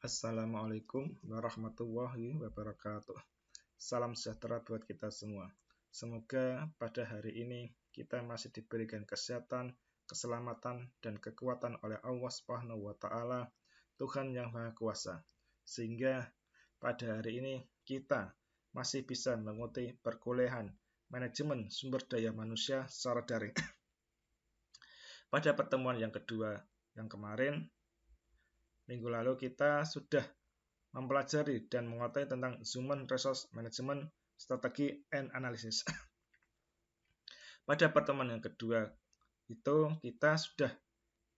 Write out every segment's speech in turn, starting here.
Assalamualaikum warahmatullahi wabarakatuh. Salam sejahtera buat kita semua. Semoga pada hari ini kita masih diberikan kesehatan, keselamatan, dan kekuatan oleh Allah Subhanahu wa Ta'ala, Tuhan yang Maha Kuasa, sehingga pada hari ini kita masih bisa mengikuti perkuliahan manajemen sumber daya manusia secara daring. Pada pertemuan yang kedua yang kemarin, minggu lalu kita sudah mempelajari dan menguasai tentang Human Resource Management, Strategi and Analysis. Pada pertemuan yang kedua itu kita sudah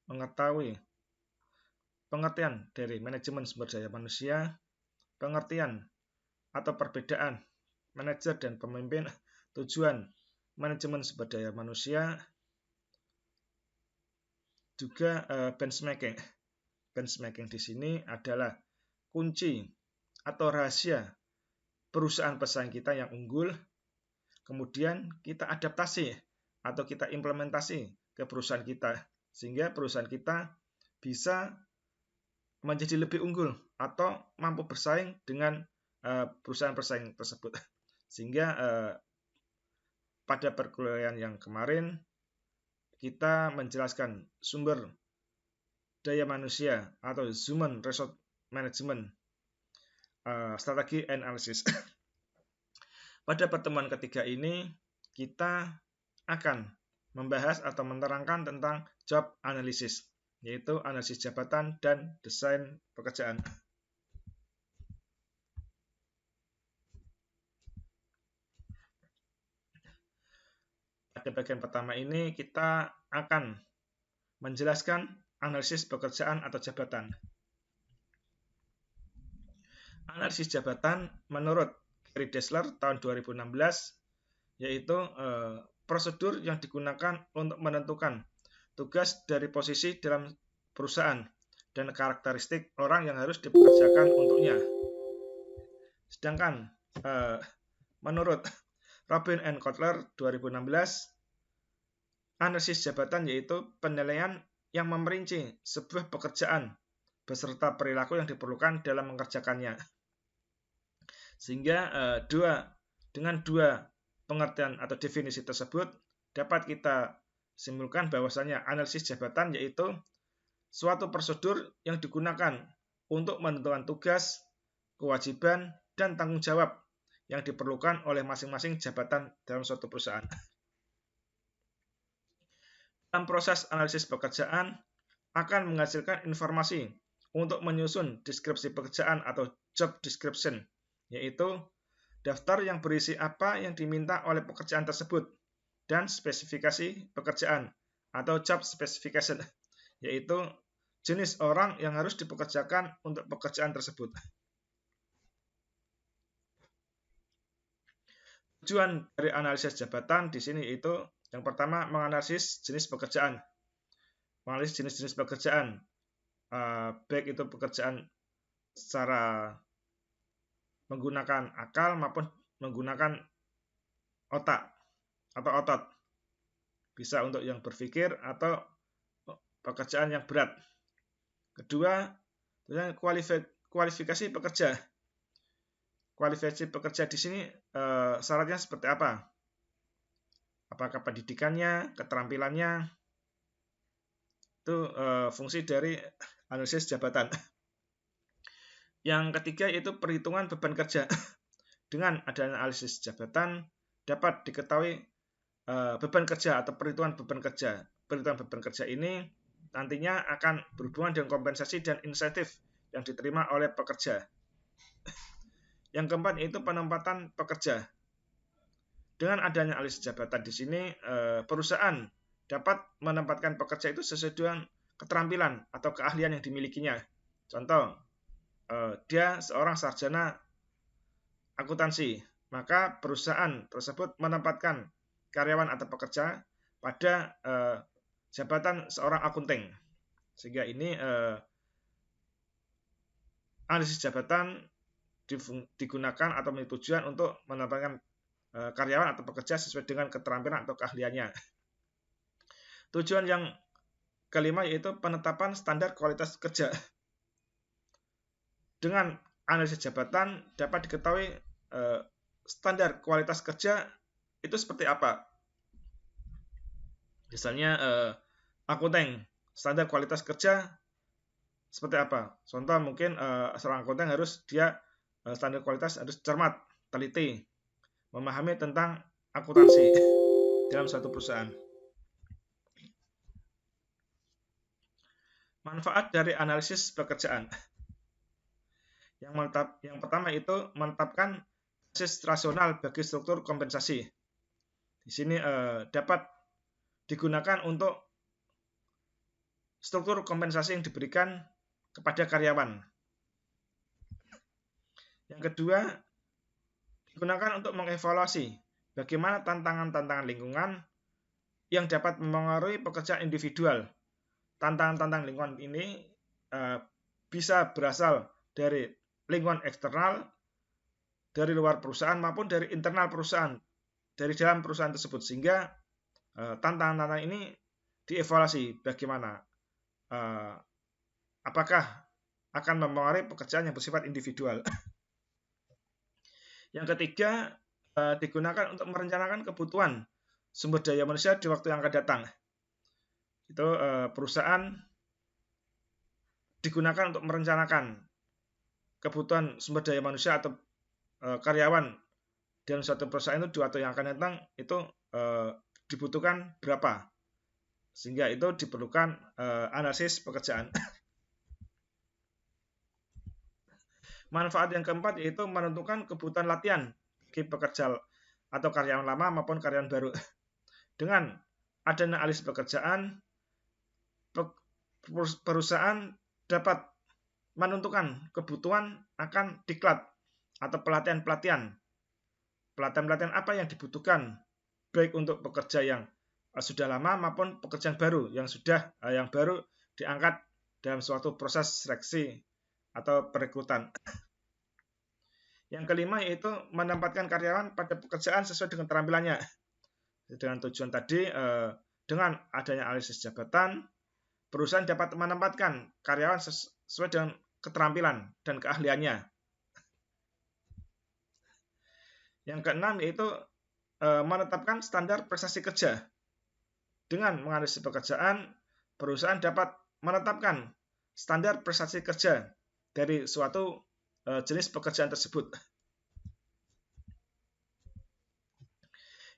mengetahui pengertian dari manajemen sumber daya manusia, pengertian atau perbedaan manajer dan pemimpin, tujuan manajemen sumber daya manusia, juga benchmarking. Benchmarking di sini adalah kunci atau rahasia perusahaan pesaing kita yang unggul, kemudian kita adaptasi atau kita implementasi ke perusahaan kita, sehingga perusahaan kita bisa menjadi lebih unggul atau mampu bersaing dengan perusahaan pesaing tersebut. Sehingga pada perkuliahan yang kemarin kita menjelaskan sumber daya manusia atau Human Resource Management, Strategi and Analysis. Pada pertemuan ketiga ini kita akan membahas atau menerangkan tentang job analysis, yaitu analisis jabatan dan desain pekerjaan. Pada bagian pertama ini kita akan menjelaskan analisis pekerjaan atau jabatan. Analisis jabatan menurut Gary Dessler tahun 2016 yaitu prosedur yang digunakan untuk menentukan tugas dari posisi dalam perusahaan dan karakteristik orang yang harus dipekerjakan untuknya. Sedangkan menurut Robin and Kotler 2016, analisis jabatan yaitu penilaian yang memperinci sebuah pekerjaan beserta perilaku yang diperlukan dalam mengerjakannya. Sehingga dengan dua pengertian atau definisi tersebut dapat kita simpulkan bahwasanya analisis jabatan yaitu suatu prosedur yang digunakan untuk menentukan tugas, kewajiban, dan tanggung jawab yang diperlukan oleh masing-masing jabatan dalam suatu perusahaan. Dalam proses analisis pekerjaan akan menghasilkan informasi untuk menyusun deskripsi pekerjaan atau job description, yaitu daftar yang berisi apa yang diminta oleh pekerjaan tersebut dan spesifikasi pekerjaan atau job specification, yaitu jenis orang yang harus dipekerjakan untuk pekerjaan tersebut. Tujuan dari analisis jabatan di sini yaitu yang pertama menganalisis jenis pekerjaan. Menganalisis jenis-jenis pekerjaan, baik itu pekerjaan secara menggunakan akal maupun menggunakan otak atau otot. Bisa untuk yang berpikir atau pekerjaan yang berat. Kedua, kualifikasi pekerja. Kualifikasi pekerja di sini syaratnya seperti apa? Apakah pendidikannya, keterampilannya, itu fungsi dari analisis jabatan. Yang ketiga yaitu perhitungan beban kerja. Dengan adanya analisis jabatan dapat diketahui beban kerja atau perhitungan beban kerja. Perhitungan beban kerja ini nantinya akan berhubungan dengan kompensasi dan insentif yang diterima oleh pekerja. Yang keempat yaitu penempatan pekerja. Dengan adanya analisis jabatan di sini, perusahaan dapat menempatkan pekerja itu sesuai dengan keterampilan atau keahlian yang dimilikinya. Contoh, dia seorang sarjana akuntansi, maka perusahaan tersebut menempatkan karyawan atau pekerja pada jabatan seorang akunting. Sehingga ini analisis jabatan digunakan atau memiliki tujuan untuk menempatkan karyawan atau pekerja sesuai dengan keterampilan atau keahliannya. Tujuan yang kelima yaitu penetapan standar kualitas kerja. dengan analisis jabatan dapat diketahui standar kualitas kerja itu seperti apa. Misalnya akunting, standar kualitas kerja seperti apa? Contoh mungkin seorang akunting harus dia standar kualitas harus cermat, teliti, memahami tentang akuntansi dalam suatu perusahaan. Manfaat dari analisis pekerjaan. Yang pertama itu menetapkan basis rasional bagi struktur kompensasi. Di sini dapat digunakan untuk struktur kompensasi yang diberikan kepada karyawan. Yang kedua, digunakan untuk mengevaluasi bagaimana tantangan-tantangan lingkungan yang dapat mempengaruhi pekerjaan individual. Tantangan-tantangan lingkungan ini bisa berasal dari lingkungan eksternal, dari luar perusahaan maupun dari internal perusahaan, dari dalam perusahaan tersebut, sehingga tantangan-tantangan ini dievaluasi bagaimana apakah akan mempengaruhi pekerjaan yang bersifat individual. Yang ketiga, digunakan untuk merencanakan kebutuhan sumber daya manusia di waktu yang akan datang. Itu perusahaan digunakan untuk merencanakan kebutuhan sumber daya manusia atau karyawan dalam suatu perusahaan itu di waktu yang akan datang itu dibutuhkan berapa, sehingga itu diperlukan analisis pekerjaan. Manfaat yang keempat yaitu menentukan kebutuhan latihan bagi pekerja atau karyawan lama maupun karyawan baru. Dengan adanya analisis pekerjaan, perusahaan dapat menentukan kebutuhan akan diklat atau pelatihan-pelatihan apa yang dibutuhkan, baik untuk pekerja yang sudah lama maupun pekerjaan baru yang baru diangkat dalam suatu proses seleksi atau perekrutan. Yang kelima yaitu menempatkan karyawan pada pekerjaan sesuai dengan keterampilannya. Dengan tujuan tadi, dengan adanya analisis jabatan, perusahaan dapat menempatkan karyawan sesuai dengan keterampilan dan keahliannya. Yang keenam yaitu menetapkan standar prestasi kerja. Dengan menganalisis pekerjaan, perusahaan dapat menetapkan standar prestasi kerja dari suatu jenis pekerjaan tersebut.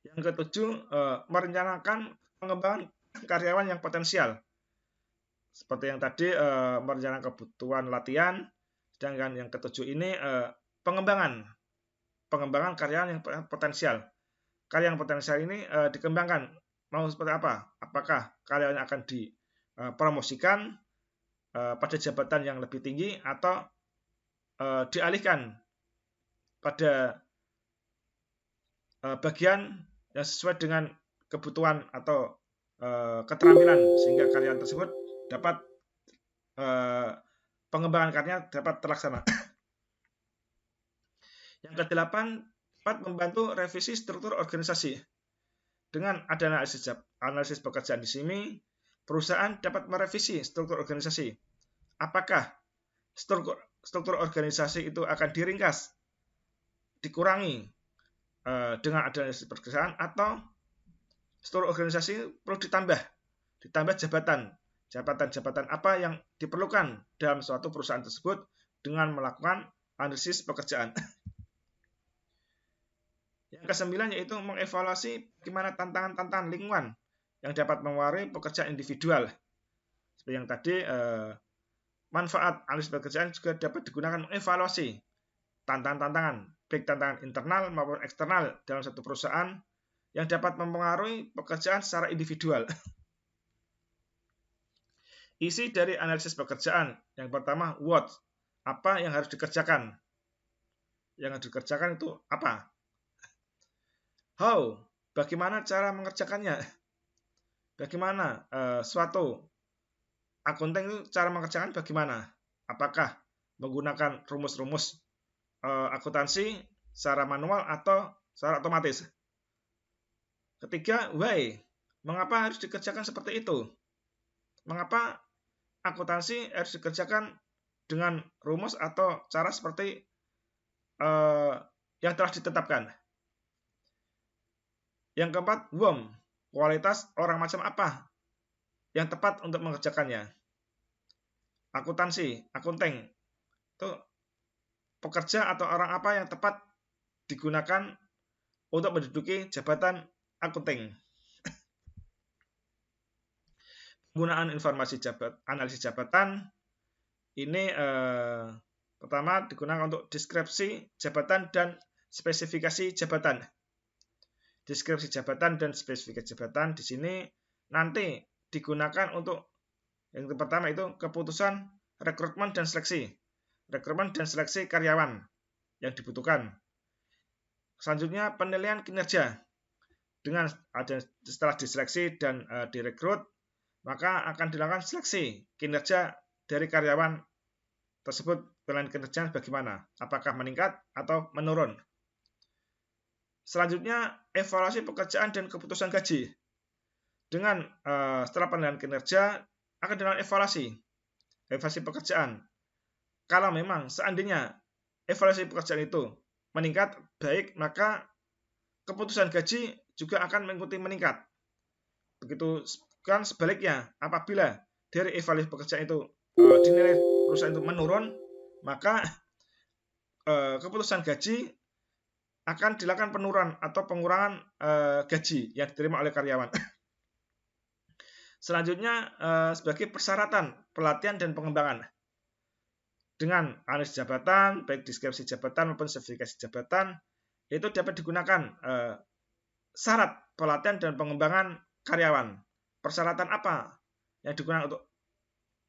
Yang ketujuh, merencanakan pengembangan karyawan yang potensial. Seperti yang tadi, merencanakan kebutuhan latihan, sedangkan yang ketujuh ini pengembangan karyawan yang potensial. Karyawan yang potensial ini dikembangkan mau seperti apa? Apakah karyawan akan dipromosikan pada jabatan yang lebih tinggi atau dialihkan pada bagian yang sesuai dengan kebutuhan atau keterampilan, sehingga karyawan tersebut dapat pengembangan karyanya dapat terlaksana. Yang kedelapan, dapat membantu revisi struktur organisasi. Dengan adanya analisis pekerjaan di sini, perusahaan dapat merevisi struktur organisasi. Apakah struktur organisasi itu akan diringkas, dikurangi dengan adanya pekerjaan, atau struktur organisasi perlu ditambah jabatan apa yang diperlukan dalam suatu perusahaan tersebut dengan melakukan analisis pekerjaan. Yang kesembilan yaitu mengevaluasi bagaimana tantangan-tantangan lingkungan yang dapat mempengaruhi pekerjaan individual. Seperti yang tadi, manfaat analisis pekerjaan juga dapat digunakan mengevaluasi tantangan-tantangan, baik tantangan internal maupun eksternal dalam satu perusahaan yang dapat mempengaruhi pekerjaan secara individual. Isi dari analisis pekerjaan. Yang pertama, what? Apa yang harus dikerjakan? Yang harus dikerjakan itu apa? How? Bagaimana cara mengerjakannya? Bagaimana suatu akunting itu cara mengerjakan bagaimana? Apakah menggunakan rumus-rumus akuntansi secara manual atau secara otomatis? Ketiga, why? Mengapa harus dikerjakan seperti itu? Mengapa akuntansi harus dikerjakan dengan rumus atau cara seperti yang telah ditetapkan. Yang keempat, WOM, kualitas orang macam apa yang tepat untuk mengerjakannya. Akuntansi, akunting, itu pekerja atau orang apa yang tepat digunakan untuk menduduki jabatan akunting. Penggunaan informasi analisis jabatan ini pertama digunakan untuk deskripsi jabatan dan spesifikasi jabatan. Deskripsi jabatan dan spesifikasi jabatan di sini nanti digunakan untuk yang pertama itu keputusan rekrutmen dan seleksi. Rekrutmen dan seleksi karyawan yang dibutuhkan. Selanjutnya penilaian kinerja. Dengan setelah diseleksi dan direkrut, maka akan dilakukan seleksi kinerja dari karyawan tersebut. Penilaian kinerja bagaimana? Apakah meningkat atau menurun? Selanjutnya evaluasi pekerjaan dan keputusan gaji. Dengan setelah penilaian kinerja akan dilakukan evaluasi pekerjaan. Kalau memang seandainya evaluasi pekerjaan itu meningkat baik, maka keputusan gaji juga akan mengikuti meningkat. Begitu kan sebaliknya, apabila dari evaluasi pekerjaan itu dinilai perusahaan itu menurun, maka keputusan gaji akan dilakukan penurunan atau pengurangan gaji yang diterima oleh karyawan. Selanjutnya sebagai persyaratan pelatihan dan pengembangan. Dengan analisis jabatan, baik deskripsi jabatan maupun spesifikasi jabatan, itu dapat digunakan syarat pelatihan dan pengembangan karyawan. Persyaratan apa yang digunakan untuk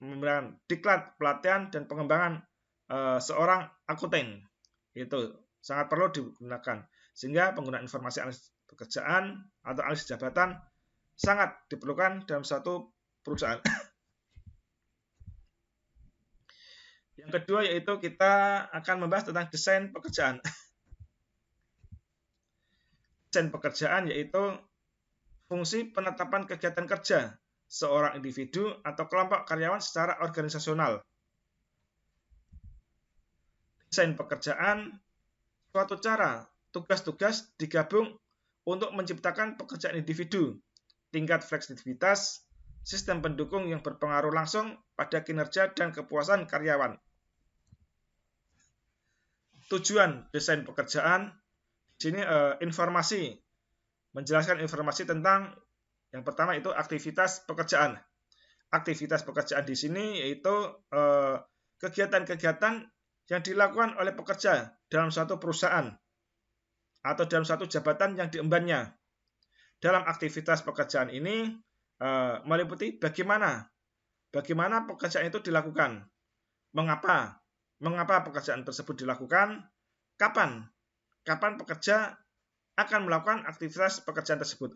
memberikan diklat pelatihan dan pengembangan seorang akunting? Itu sangat perlu digunakan. Sehingga penggunaan informasi analisis pekerjaan atau analisis jabatan sangat diperlukan dalam suatu perusahaan. Yang kedua yaitu kita akan membahas tentang desain pekerjaan. Desain pekerjaan yaitu fungsi penetapan kegiatan kerja seorang individu atau kelompok karyawan secara organisasional. Desain pekerjaan suatu cara tugas-tugas digabung untuk menciptakan pekerjaan individu, tingkat fleksibilitas, sistem pendukung yang berpengaruh langsung pada kinerja dan kepuasan karyawan. Tujuan desain pekerjaan di sini menjelaskan informasi tentang yang pertama itu aktivitas pekerjaan. Aktivitas pekerjaan di sini yaitu kegiatan-kegiatan yang dilakukan oleh pekerja dalam suatu perusahaan atau dalam suatu jabatan yang diembannya. Dalam aktivitas pekerjaan ini meliputi bagaimana pekerjaan itu dilakukan, mengapa pekerjaan tersebut dilakukan, kapan pekerja akan melakukan aktivitas pekerjaan tersebut.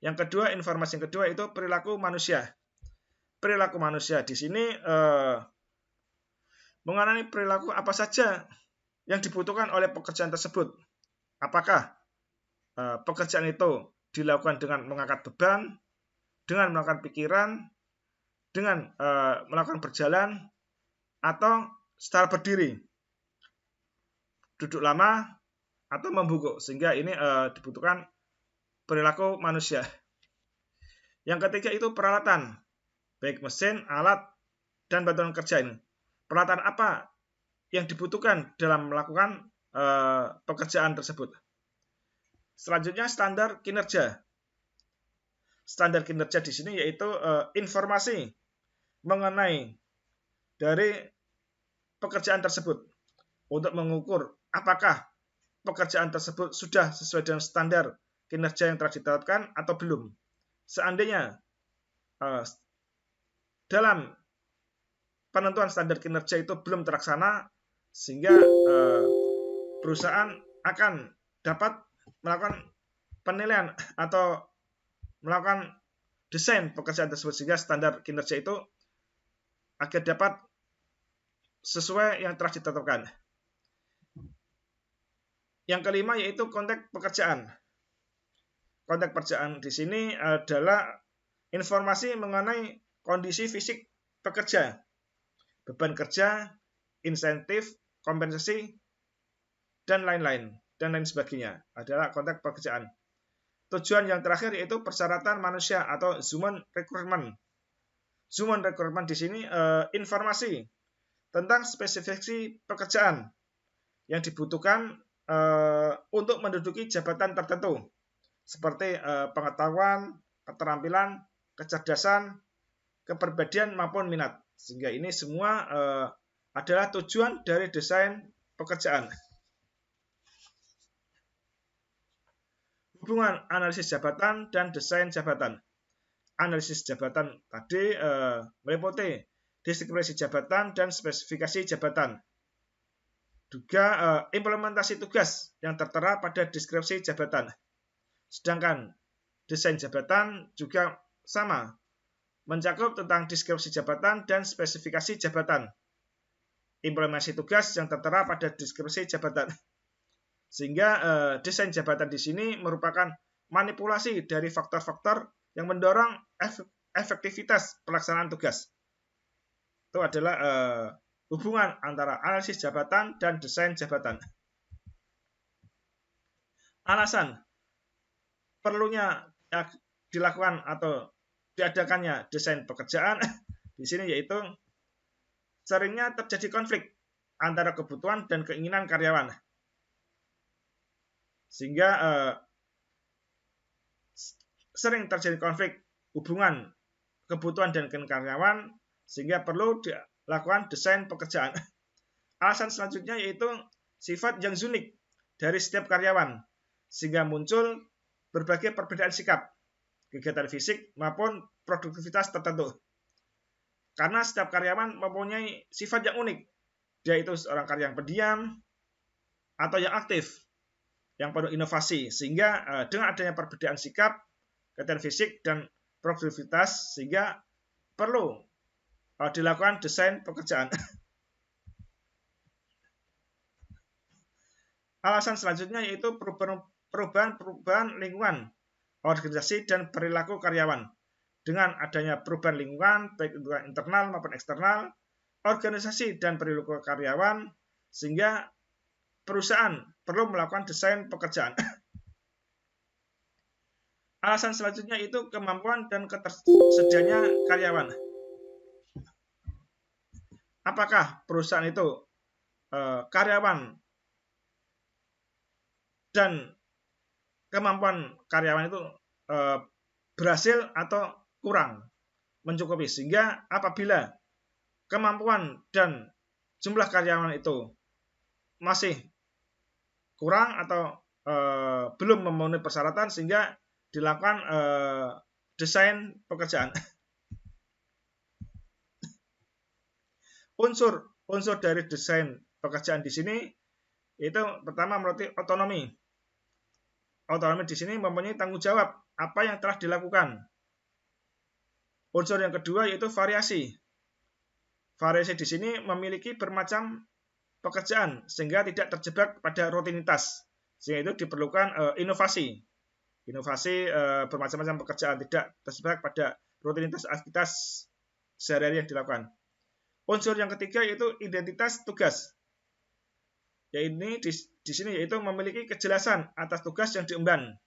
Yang kedua, informasi yang kedua itu perilaku manusia. Perilaku manusia di sini mengenai perilaku apa saja yang dibutuhkan oleh pekerjaan tersebut. Apakah pekerjaan itu dilakukan dengan mengangkat beban, dengan melakukan pikiran, dengan melakukan berjalan, atau secara berdiri, duduk lama, atau membungkuk, sehingga ini dibutuhkan perilaku manusia. Yang ketiga itu peralatan, baik mesin, alat, dan bantuan kerja ini. Peralatan apa yang dibutuhkan dalam melakukan pekerjaan tersebut. Selanjutnya standar kinerja. Standar kinerja di sini yaitu informasi mengenai dari pekerjaan tersebut untuk mengukur apakah pekerjaan tersebut sudah sesuai dengan standar kinerja yang telah ditetapkan atau belum. Seandainya dalam penentuan standar kinerja itu belum terlaksana, sehingga perusahaan akan dapat melakukan penilaian atau melakukan desain pekerjaan tersebut sehingga standar kinerja itu agar dapat sesuai yang telah ditetapkan. Yang kelima yaitu konteks pekerjaan. Konteks pekerjaan di sini adalah informasi mengenai kondisi fisik pekerja. beban kerja, insentif, kompensasi, dan lain-lain sebagainya adalah konteks pekerjaan. Tujuan yang terakhir yaitu persyaratan manusia atau human requirement. Human requirement di sini informasi tentang spesifikasi pekerjaan yang dibutuhkan untuk menduduki jabatan tertentu, seperti pengetahuan, keterampilan, kecerdasan, kepribadian maupun minat. Sehingga ini semua adalah tujuan dari desain pekerjaan. Hubungan analisis jabatan dan desain jabatan. Analisis jabatan tadi meliputi deskripsi jabatan dan spesifikasi jabatan. Juga implementasi tugas yang tertera pada deskripsi jabatan. Sedangkan desain jabatan juga sama, mencakup tentang deskripsi jabatan dan spesifikasi jabatan. Implementasi tugas yang tertera pada deskripsi jabatan. Sehingga desain jabatan di sini merupakan manipulasi dari faktor-faktor yang mendorong efektivitas pelaksanaan tugas. Itu adalah hubungan antara analisis jabatan dan desain jabatan. Alasan perlunya dilakukan atau diadakannya desain pekerjaan di sini yaitu seringnya terjadi konflik antara kebutuhan dan keinginan karyawan. Sehingga sering terjadi konflik hubungan kebutuhan dan keinginan karyawan, sehingga perlu dilakukan desain pekerjaan. Alasan selanjutnya yaitu sifat yang unik dari setiap karyawan, sehingga muncul berbagai perbedaan sikap, kegiatan fisik maupun produktivitas tertentu. Karena setiap karyawan mempunyai sifat yang unik, dia itu seorang karyawan pendiam atau yang aktif, yang penuh inovasi, sehingga dengan adanya perbedaan sikap, kegiatan fisik dan produktivitas, sehingga perlu dilakukan desain pekerjaan. Alasan selanjutnya yaitu perubahan lingkungan, organisasi dan perilaku karyawan. Dengan adanya perubahan lingkungan, baik lingkungan internal maupun eksternal, organisasi dan perilaku karyawan, sehingga perusahaan perlu melakukan desain pekerjaan. Alasan selanjutnya itu kemampuan dan ketersediaannya karyawan. Apakah perusahaan itu karyawan dan kemampuan karyawan itu berhasil atau kurang mencukupi, sehingga apabila kemampuan dan jumlah karyawan itu masih kurang atau belum memenuhi persyaratan, sehingga dilakukan desain pekerjaan. Unsur dari desain pekerjaan di sini itu pertama meliputi otonomi. Otonomi di sini mempunyai tanggung jawab apa yang telah dilakukan. Unsur yang kedua yaitu variasi. Variasi di sini memiliki bermacam pekerjaan sehingga tidak terjebak pada rutinitas. Sehingga itu diperlukan inovasi. Inovasi bermacam-macam pekerjaan, tidak terjebak pada rutinitas aktivitas sehari-hari yang dilakukan. Unsur yang ketiga yaitu identitas tugas. Yaitu di sini yaitu memiliki kejelasan atas tugas yang diemban.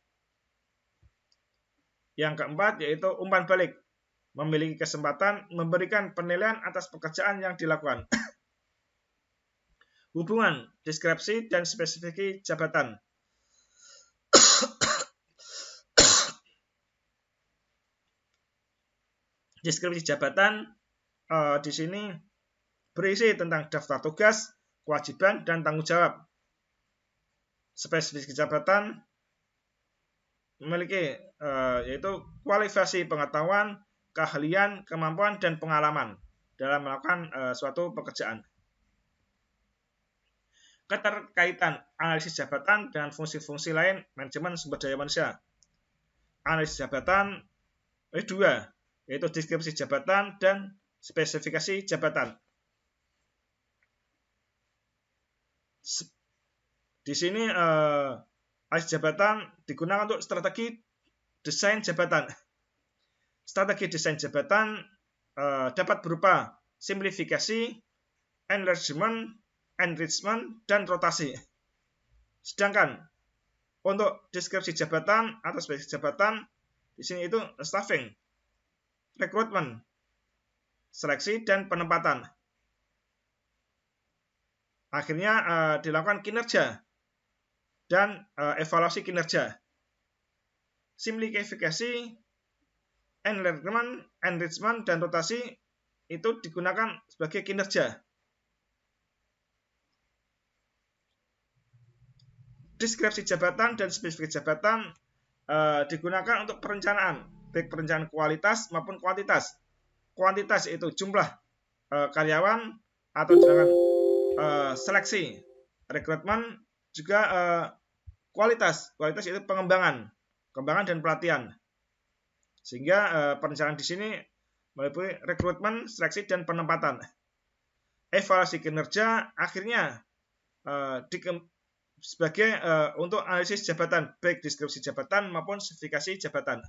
Yang keempat yaitu umpan balik, memiliki kesempatan memberikan penilaian atas pekerjaan yang dilakukan. Hubungan deskripsi dan spesifikasi jabatan. Deskripsi jabatan di sini berisi tentang daftar tugas, kewajiban, dan tanggung jawab. Spesifikasi jabatan memiliki yaitu kualifikasi pengetahuan, keahlian, kemampuan, dan pengalaman dalam melakukan suatu pekerjaan. Keterkaitan analisis jabatan dengan fungsi-fungsi lain manajemen sumber daya manusia. Analisis jabatan dua, yaitu deskripsi jabatan dan spesifikasi jabatan. Di sini analisis jabatan digunakan untuk strategi desain jabatan. Strategi desain jabatan dapat berupa simplifikasi, enlargement, enrichment, dan rotasi. Sedangkan untuk deskripsi jabatan atau spesifikasi jabatan di sini itu staffing, rekrutmen, seleksi, dan penempatan. Akhirnya dilakukan kinerja dan evaluasi kinerja. Simplifikasi, enlargement, enrichment, dan rotasi itu digunakan sebagai kinerja. Deskripsi jabatan dan spesifikasi jabatan digunakan untuk perencanaan, baik perencanaan kualitas maupun kuantitas. Kuantitas itu jumlah karyawan atau dengan seleksi, rekrutmen, juga kualitas itu pengembangan dan pelatihan. Sehingga perencanaan di sini meliputi rekrutmen, seleksi, dan penempatan. Evaluasi kinerja akhirnya sebagai untuk analisis jabatan, baik deskripsi jabatan maupun spesifikasi jabatan.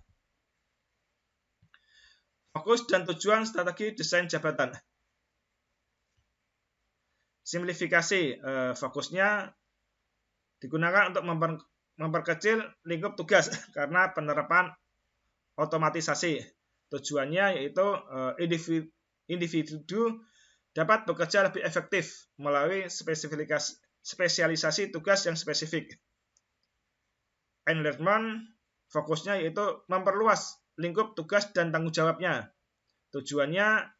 Fokus dan tujuan strategi desain jabatan. Simplifikasi, fokusnya digunakan untuk memperkecil lingkup tugas karena penerapan otomatisasi. Tujuannya yaitu individu dapat bekerja lebih efektif melalui spesialisasi tugas yang spesifik. Enlargement, fokusnya yaitu memperluas lingkup tugas dan tanggung jawabnya. Tujuannya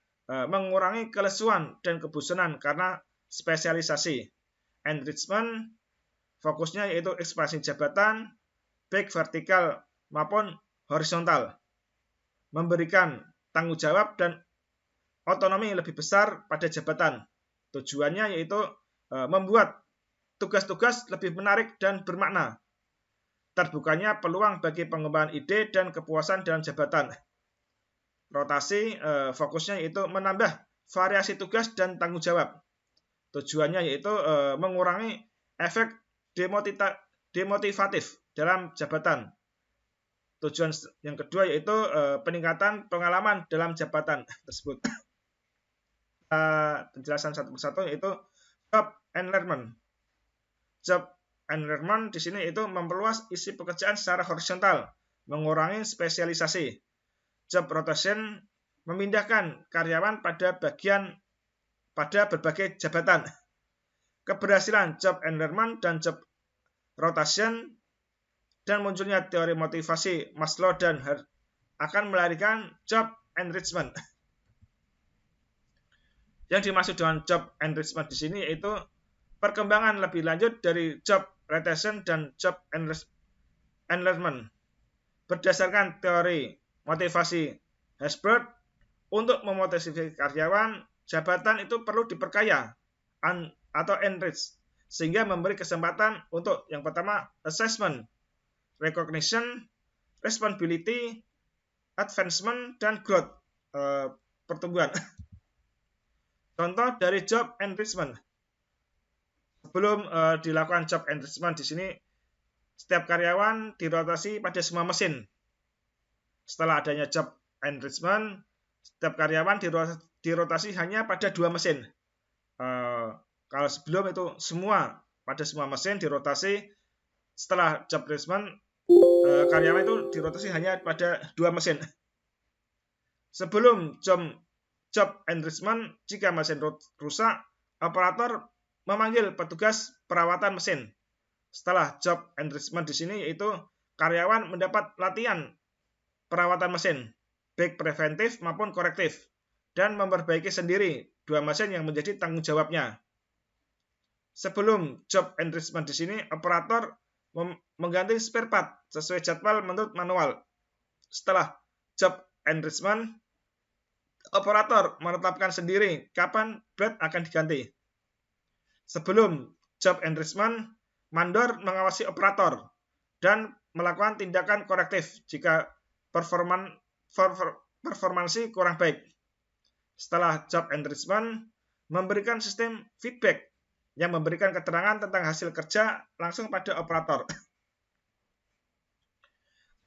mengurangi kelesuan dan kebosanan karena spesialisasi. Enrichment, fokusnya yaitu ekspansi jabatan, baik vertikal maupun horizontal. Memberikan tanggung jawab dan otonomi lebih besar pada jabatan. Tujuannya yaitu membuat tugas-tugas lebih menarik dan bermakna. Terbukanya peluang bagi pengembangan ide dan kepuasan dalam jabatan. Rotasi, fokusnya yaitu menambah variasi tugas dan tanggung jawab. Tujuannya yaitu mengurangi efek demotivatif dalam jabatan. Tujuan yang kedua yaitu peningkatan pengalaman dalam jabatan tersebut. Penjelasan satu persatu yaitu job enlargement. Job enlargement di sini itu memperluas isi pekerjaan secara horizontal, mengurangi spesialisasi. Job rotation, memindahkan karyawan pada berbagai jabatan. Keberhasilan job enlargement dan job rotation dan munculnya teori motivasi Maslow dan Hart akan melahirkan job enrichment. Yang dimaksud dengan job enrichment di sini yaitu perkembangan lebih lanjut dari job rotation dan job enlargement. Berdasarkan teori motivasi Hesberg, untuk memotivasi karyawan, jabatan itu perlu diperkaya atau enrich, sehingga memberi kesempatan untuk yang pertama assessment, recognition, responsibility, advancement, dan growth, pertumbuhan. Contoh dari job enrichment. Sebelum dilakukan job enrichment di sini, setiap karyawan dirotasi pada semua mesin. Setelah adanya job enrichment, setiap karyawan dirotasi hanya pada 2 mesin. Kalau sebelum itu pada semua mesin dirotasi. Setelah job enrichment, karyawan itu dirotasi hanya pada 2 mesin. Sebelum job enrichment, jika mesin rusak, operator memanggil petugas perawatan mesin. Setelah job enrichment di sini yaitu karyawan mendapat latihan perawatan mesin, baik preventif maupun korektif, dan memperbaiki sendiri 2 mesin yang menjadi tanggung jawabnya. Sebelum job enrichment di sini, operator mengganti spare part sesuai jadwal menurut manual. Setelah job enrichment, operator menetapkan sendiri kapan blade akan diganti. Sebelum job enrichment, mandor mengawasi operator dan melakukan tindakan korektif jika performansi kurang baik. Setelah job enrichment, memberikan sistem feedback yang memberikan keterangan tentang hasil kerja langsung pada operator.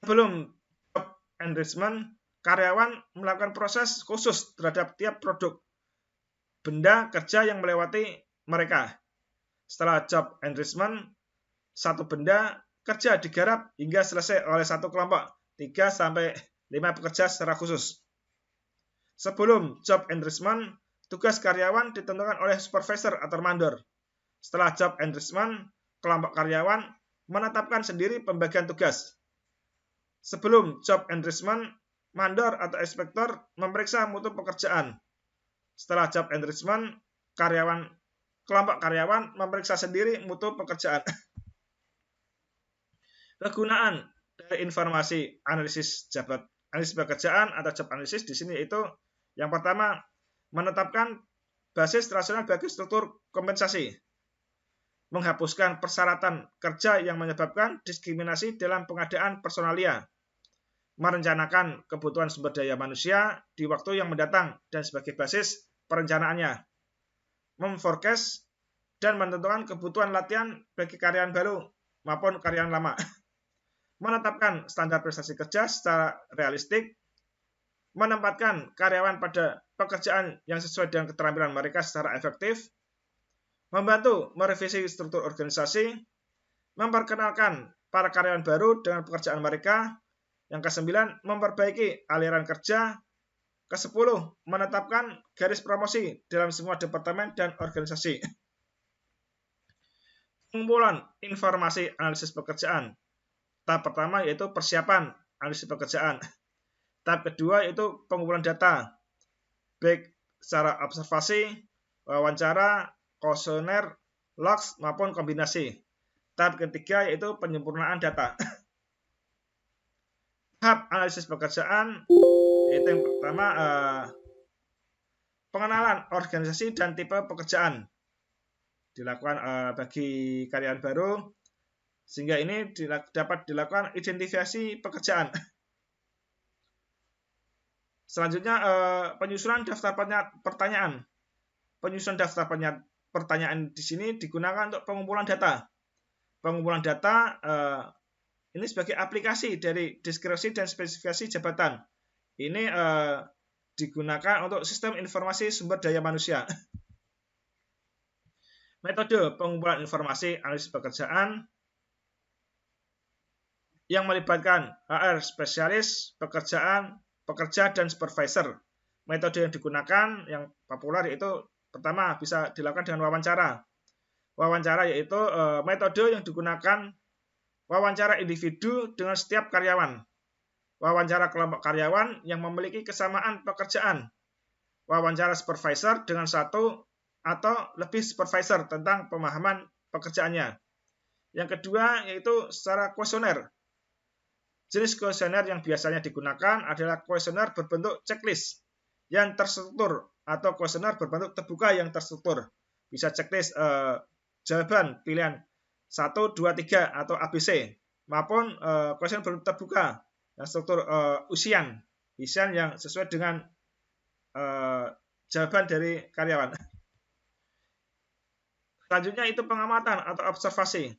Sebelum job enrichment, karyawan melakukan proses khusus terhadap tiap produk benda kerja yang melewati mereka. Setelah job enrichment, satu benda kerja digarap hingga selesai oleh satu kelompok 3-5 pekerja secara khusus. Sebelum job enrichment, tugas karyawan ditentukan oleh supervisor atau mandor. Setelah job enrichment, kelompok karyawan menetapkan sendiri pembagian tugas. Sebelum job enrichment, mandor atau inspektor memeriksa mutu pekerjaan. Setelah job enrichment, kelompok karyawan memeriksa sendiri mutu pekerjaan. Kegunaan dari informasi analisis pekerjaan atau job analisis di sini itu yang pertama, menetapkan basis rasional bagi struktur kompensasi, menghapuskan persyaratan kerja yang menyebabkan diskriminasi dalam pengadaan personalia, merencanakan kebutuhan sumber daya manusia di waktu yang mendatang dan sebagai basis perencanaannya, memforecast dan menentukan kebutuhan latihan bagi karyawan baru maupun karyawan lama, menetapkan standar prestasi kerja secara realistik, menempatkan karyawan pada pekerjaan yang sesuai dengan keterampilan mereka secara efektif, membantu merevisi struktur organisasi, memperkenalkan para karyawan baru dengan pekerjaan mereka. Yang ke-9, memperbaiki aliran kerja. Ke-10, menetapkan garis promosi dalam semua departemen dan organisasi. Pengumpulan informasi analisis pekerjaan. Tahap pertama yaitu persiapan analisis pekerjaan. Tahap kedua yaitu pengumpulan data, baik secara observasi, wawancara, kuesioner, logs maupun kombinasi. Tahap ketiga yaitu penyempurnaan data. Tahap analisis pekerjaan yaitu yang pertama pengenalan organisasi dan tipe pekerjaan dilakukan bagi karyawan baru, sehingga ini dapat dilakukan identifikasi pekerjaan. Selanjutnya penyusunan daftar pertanyaan. Penyusunan daftar pertanyaan di sini digunakan untuk pengumpulan data. Pengumpulan data ini sebagai aplikasi dari deskripsi dan spesifikasi jabatan. Ini digunakan untuk sistem informasi sumber daya manusia. Metode pengumpulan informasi analisis pekerjaan yang melibatkan HR spesialis, pekerja dan supervisor. Metode yang digunakan yang populer yaitu pertama bisa dilakukan dengan wawancara. Wawancara yaitu metode yang digunakan wawancara individu dengan setiap karyawan. Wawancara kelompok karyawan yang memiliki kesamaan pekerjaan. Wawancara supervisor dengan satu atau lebih supervisor tentang pemahaman pekerjaannya. Yang kedua yaitu secara kuesioner. Jenis kuesioner yang biasanya digunakan adalah kuesioner berbentuk checklist yang terstruktur atau kuesioner berbentuk terbuka yang terstruktur. Bisa checklist jawaban pilihan 1, 2, 3 atau ABC maupun kuesioner berbentuk terbuka yang struktur isian yang sesuai dengan jawaban dari karyawan. Selanjutnya itu pengamatan atau observasi.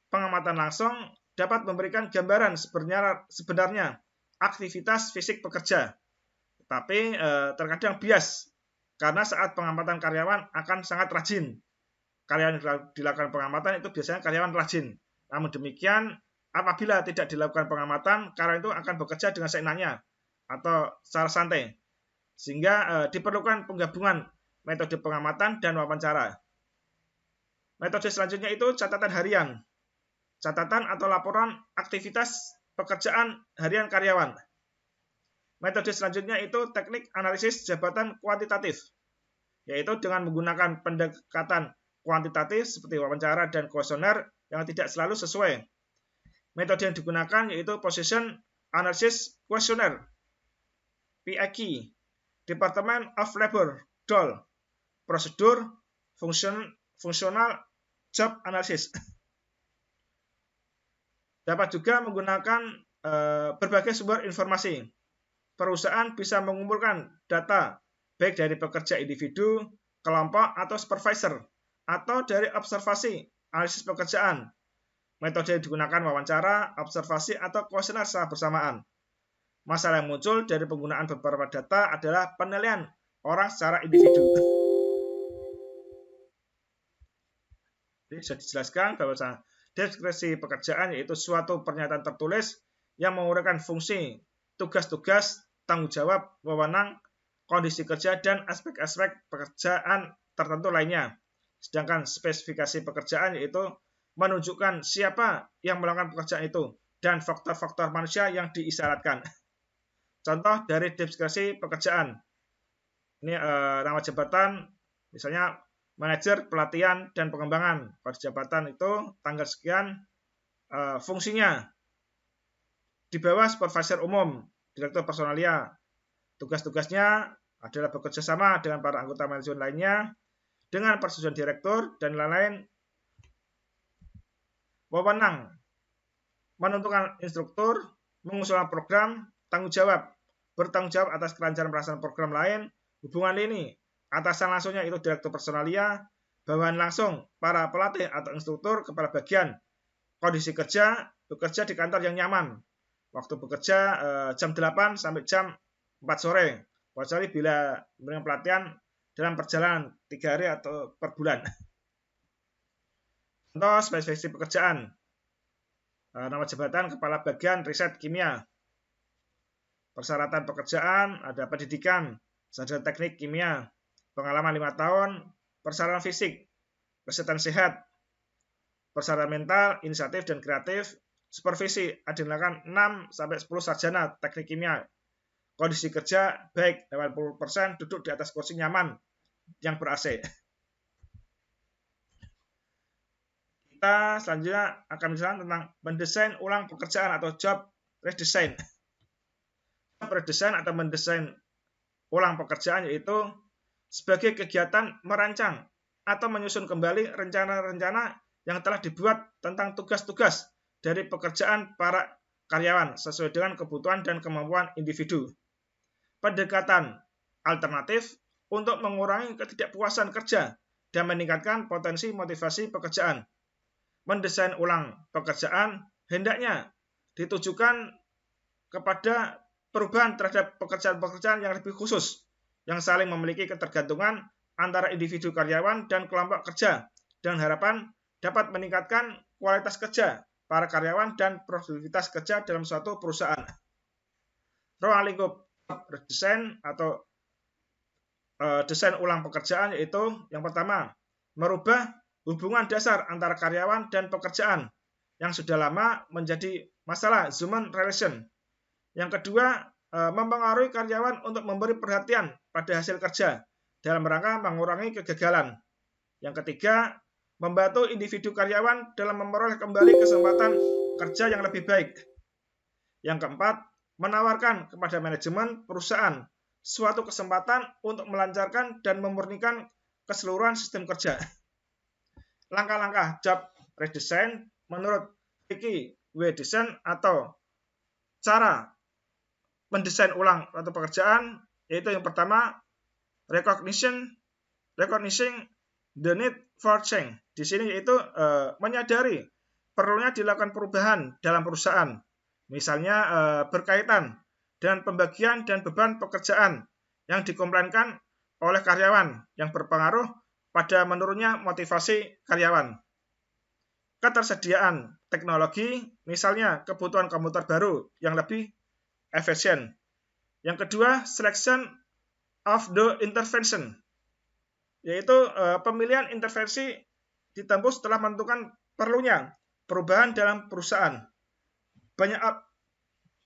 Pengamatan langsung dapat memberikan gambaran sebenarnya aktivitas fisik pekerja, tetapi terkadang bias karena saat pengamatan karyawan akan sangat rajin. Karyawan yang dilakukan pengamatan itu biasanya karyawan rajin. Namun demikian, apabila tidak dilakukan pengamatan, karyawan itu akan bekerja dengan seenaknya atau secara santai. Sehingga diperlukan penggabungan metode pengamatan dan wawancara. Metode selanjutnya itu catatan harian. Catatan atau laporan aktivitas pekerjaan harian karyawan. Metode selanjutnya itu teknik analisis jabatan kuantitatif, yaitu dengan menggunakan pendekatan kuantitatif seperti wawancara dan kuesioner yang tidak selalu sesuai. Metode yang digunakan yaitu Position Analysis Questionnaire, PAQ, Department of Labor, DOL, Prosedur Functional Job Analysis. Dapat juga menggunakan berbagai sumber informasi. Perusahaan bisa mengumpulkan data baik dari pekerja individu, kelompok, atau supervisor, atau dari observasi analisis pekerjaan. Metode yang digunakan wawancara, observasi, atau kuesioner secara bersamaan. Masalah yang muncul dari penggunaan beberapa data adalah penilaian orang secara individu. Jadi sudah dijelaskan bahwa deskripsi pekerjaan yaitu suatu pernyataan tertulis yang menguraikan fungsi, tugas-tugas, tanggung jawab, wewenang, kondisi kerja, dan aspek-aspek pekerjaan tertentu lainnya. Sedangkan spesifikasi pekerjaan yaitu menunjukkan siapa yang melakukan pekerjaan itu dan faktor-faktor manusia yang diisyaratkan. Contoh dari deskripsi pekerjaan. Ini nama jabatan, misalnya manajer pelatihan dan pengembangan. Pada jabatan itu tanggal sekian, fungsinya di bawah supervisor umum, direktur personalia. Tugas-tugasnya adalah bekerja sama dengan para anggota manajemen lainnya dengan persetujuan direktur dan lain-lain. Wewenang menentukan instruktur, mengusulkan program, tanggung jawab, bertanggung jawab atas kelancaran pelaksanaan program lain, hubungan lini, atasan langsungnya itu direktur personalia, bawahan langsung para pelatih atau instruktur, kepala bagian, kondisi kerja, bekerja di kantor yang nyaman, waktu bekerja jam 8 sampai jam 4 sore, kecuali bila memberikan pelatihan dalam perjalanan 3 hari atau per bulan. Contoh spesifikasi pekerjaan. Nama jabatan kepala bagian riset kimia. Persyaratan pekerjaan ada pendidikan, sarjana teknik kimia, pengalaman 5 tahun, persyaratan fisik, kesehatan sehat, persyaratan mental, inisiatif dan kreatif, supervisi ada dilakukan 6 sampai 10 sarjana teknik kimia. Kondisi kerja baik 80% duduk di atas kursi nyaman yang ber-AC. Kita selanjutnya akan menjelaskan tentang mendesain ulang pekerjaan atau job redesign. Job redesign atau mendesain ulang pekerjaan yaitu sebagai kegiatan merancang atau menyusun kembali rencana-rencana yang telah dibuat tentang tugas-tugas dari pekerjaan para karyawan sesuai dengan kebutuhan dan kemampuan individu. Pendekatan alternatif untuk mengurangi ketidakpuasan kerja dan meningkatkan potensi motivasi pekerjaan. Mendesain ulang pekerjaan hendaknya ditujukan kepada perubahan terhadap pekerjaan-pekerjaan yang lebih khusus, yang saling memiliki ketergantungan antara individu karyawan dan kelompok kerja, dengan harapan dapat meningkatkan kualitas kerja para karyawan dan produktivitas kerja dalam suatu perusahaan. Ruang lingkup redesign atau desain ulang pekerjaan yaitu yang pertama, merubah hubungan dasar antara karyawan dan pekerjaan yang sudah lama menjadi masalah human relation. Yang kedua, mempengaruhi karyawan untuk memberi perhatian pada hasil kerja dalam rangka mengurangi kegagalan. Yang ketiga, membantu individu karyawan dalam memperoleh kembali kesempatan kerja yang lebih baik. Yang keempat, menawarkan kepada manajemen perusahaan suatu kesempatan untuk melancarkan dan memurnikan keseluruhan sistem kerja. Langkah-langkah job redesign menurut Ricky W. Design atau cara mendesain ulang suatu pekerjaan yaitu yang pertama, recognizing the need for change. Di sini yaitu menyadari perlunya dilakukan perubahan dalam perusahaan. Misalnya berkaitan dengan pembagian dan beban pekerjaan yang dikomplainkan oleh karyawan yang berpengaruh pada menurunnya motivasi karyawan. Ketersediaan teknologi, misalnya kebutuhan komputer baru yang lebih efisien. Yang kedua, selection of the intervention, yaitu pemilihan intervensi ditempuh setelah menentukan perlunya perubahan dalam perusahaan.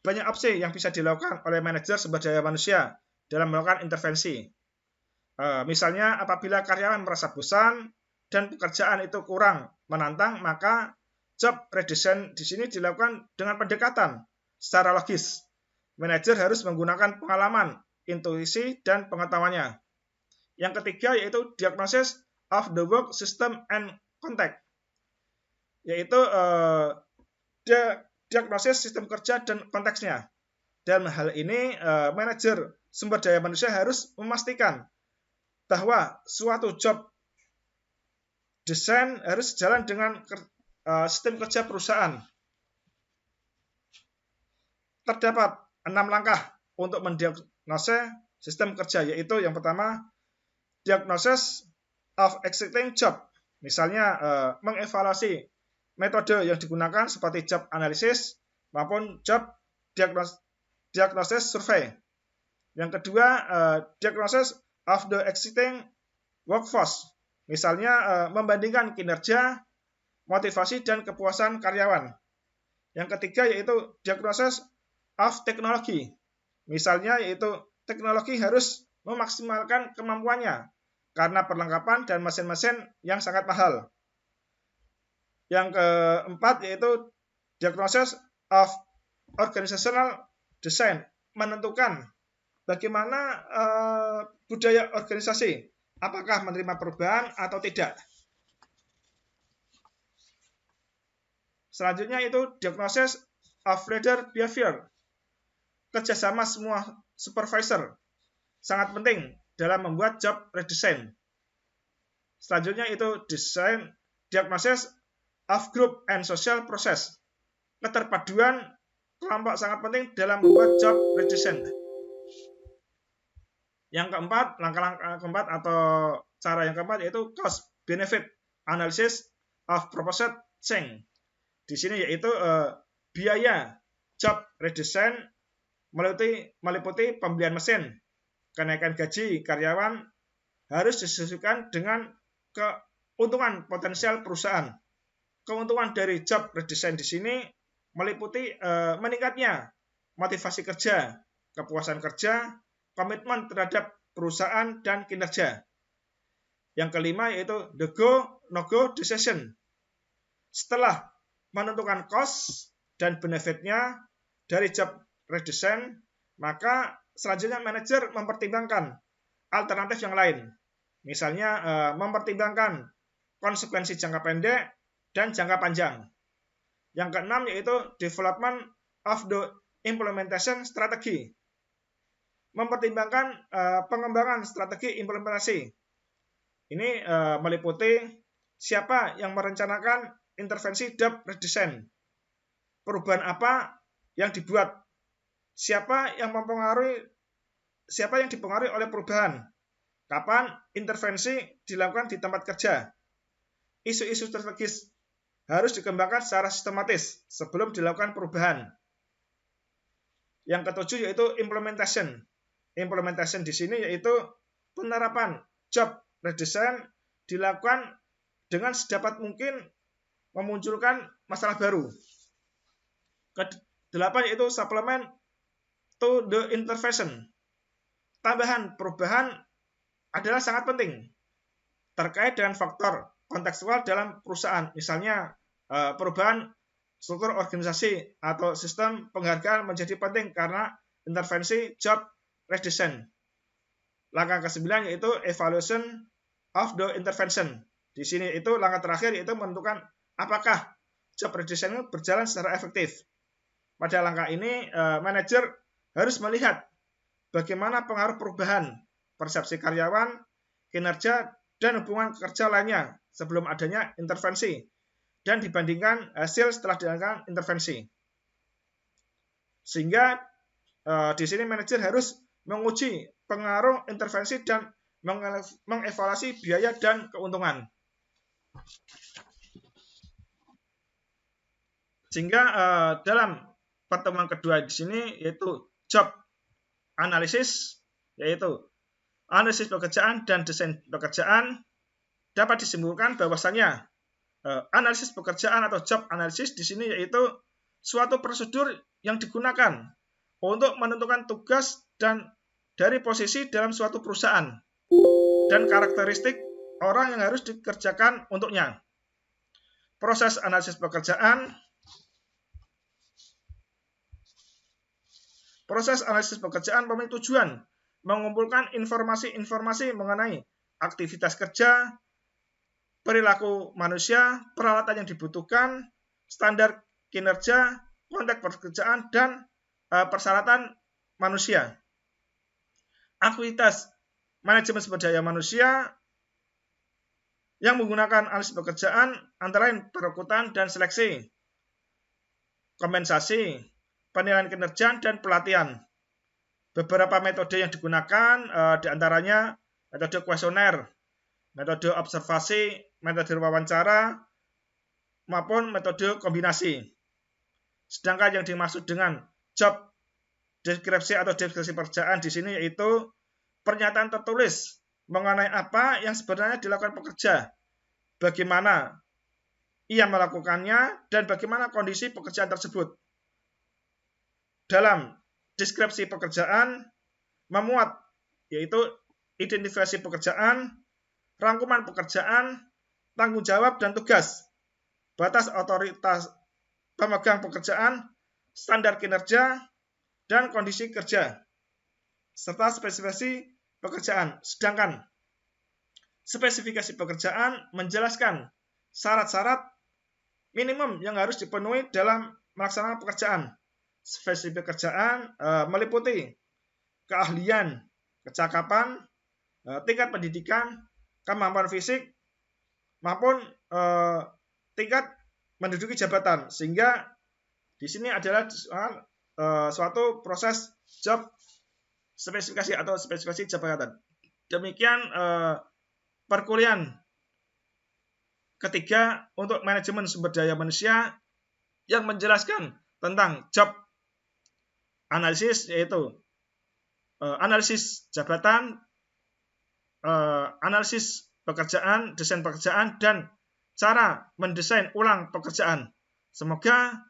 Banyak opsi yang bisa dilakukan oleh manajer sumber daya manusia dalam melakukan intervensi. Misalnya apabila karyawan merasa bosan dan pekerjaan itu kurang menantang, maka job redesign di sini dilakukan dengan pendekatan secara logis. Manajer harus menggunakan pengalaman, intuisi, dan pengetahuannya. Yang ketiga yaitu diagnosis of the work system and context, yaitu diagnosis sistem kerja dan konteksnya. Dalam hal ini, manajer sumber daya manusia harus memastikan bahwa suatu job desain harus sejalan dengan sistem kerja perusahaan. Terdapat 6 langkah untuk mendiagnosis sistem kerja, yaitu yang pertama diagnosis of existing job. Misalnya mengevaluasi metode yang digunakan seperti job analysis maupun job diagnosis survey. Yang kedua, diagnosis of the existing workforce. Misalnya membandingkan kinerja, motivasi, dan kepuasan karyawan. Yang ketiga yaitu diagnosis of technology. Misalnya yaitu teknologi harus memaksimalkan kemampuannya karena perlengkapan dan mesin-mesin yang sangat mahal. Yang keempat yaitu diagnosis of organizational design, menentukan bagaimana budaya organisasi, apakah menerima perubahan atau tidak. Selanjutnya itu diagnosis of leader behavior. Kerjasama semua supervisor sangat penting dalam membuat job redesign. Selanjutnya itu diagnosis of group and social process. Keterpaduan kelompok sangat penting dalam membuat job redesign. Yang keempat, langkah-langkah keempat atau cara yang keempat yaitu cost benefit analysis of proposed change. Di sini yaitu biaya job redesign meliputi pembelian mesin, kenaikan gaji karyawan harus disesuaikan dengan keuntungan potensial perusahaan. Keuntungan dari job redesign di sini meliputi meningkatnya motivasi kerja, kepuasan kerja, komitmen terhadap perusahaan dan kinerja. Yang kelima yaitu the go/no-go decision. Setelah menentukan cost dan benefitnya dari job redesign, maka selanjutnya manajer mempertimbangkan alternatif yang lain. Misalnya mempertimbangkan konsekuensi jangka pendek dan jangka panjang. Yang keenam yaitu development of the implementation strategy. Mempertimbangkan pengembangan strategi implementasi. Ini meliputi siapa yang merencanakan intervensi job redesign. Perubahan apa yang dibuat? Siapa yang dipengaruhi oleh perubahan? Kapan intervensi dilakukan di tempat kerja? Isu-isu strategis harus dikembangkan secara sistematis sebelum dilakukan perubahan. Yang ketujuh yaitu implementation. Implementation di sini yaitu penerapan job redesign dilakukan dengan sedapat mungkin memunculkan masalah baru. Kedelapan yaitu supplement to the intervention. Tambahan perubahan adalah sangat penting terkait dengan faktor kontekstual dalam perusahaan. Misalnya perubahan struktur organisasi atau sistem penghargaan menjadi penting karena intervensi job redesign. Langkah ke-9 yaitu evaluation of the intervention. Di sini itu langkah terakhir yaitu menentukan apakah job redesign berjalan secara efektif. Pada langkah ini, manajer harus melihat bagaimana pengaruh perubahan, persepsi karyawan, kinerja, dan hubungan kerja lainnya sebelum adanya intervensi, dan dibandingkan hasil setelah dilakukan intervensi. Sehingga di sini manajer harus menguji pengaruh intervensi dan mengevaluasi biaya dan keuntungan. Sehingga dalam pertemuan kedua di sini yaitu job analysis, yaitu analisis pekerjaan dan desain pekerjaan, dapat disimpulkan bahwasanya analisis pekerjaan atau job analysis di sini yaitu suatu prosedur yang digunakan untuk menentukan tugas dan dari posisi dalam suatu perusahaan dan karakteristik orang yang harus dikerjakan untuknya. Proses analisis pekerjaan. Proses analisis pekerjaan memiliki tujuan mengumpulkan informasi-informasi mengenai aktivitas kerja, perilaku manusia, peralatan yang dibutuhkan, standar kinerja, konteks pekerjaan, dan persyaratan manusia. Aktivitas manajemen sumber daya manusia yang menggunakan analisis pekerjaan antara lain perekrutan dan seleksi, kompensasi, penilaian kinerja, dan pelatihan. Beberapa metode yang digunakan diantaranya metode kuesioner, metode observasi, metode wawancara, maupun metode kombinasi. Sedangkan yang dimaksud dengan job deskripsi atau deskripsi pekerjaan di sini yaitu pernyataan tertulis mengenai apa yang sebenarnya dilakukan pekerja, bagaimana ia melakukannya, dan bagaimana kondisi pekerjaan tersebut. Dalam deskripsi pekerjaan memuat yaitu identifikasi pekerjaan, rangkuman pekerjaan, tanggung jawab dan tugas, batas otoritas pemegang pekerjaan, standar kinerja, dan kondisi kerja, serta spesifikasi pekerjaan. Sedangkan spesifikasi pekerjaan menjelaskan syarat-syarat minimum yang harus dipenuhi dalam melaksanakan pekerjaan. Spesifikasi pekerjaan meliputi keahlian, kecakapan, tingkat pendidikan, kemampuan fisik, maupun tingkat menduduki jabatan. Sehingga di sini adalah suatu proses job spesifikasi atau spesifikasi jabatan. Demikian perkuliahan ketiga untuk manajemen sumber daya manusia yang menjelaskan tentang job analisis, yaitu analisis jabatan, analisis pekerjaan, desain pekerjaan, dan cara mendesain ulang pekerjaan. Semoga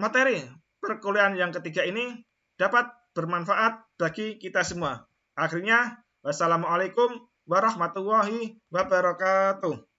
materi perkuliahan yang ketiga ini dapat bermanfaat bagi kita semua. Akhirnya, wassalamualaikum warahmatullahi wabarakatuh.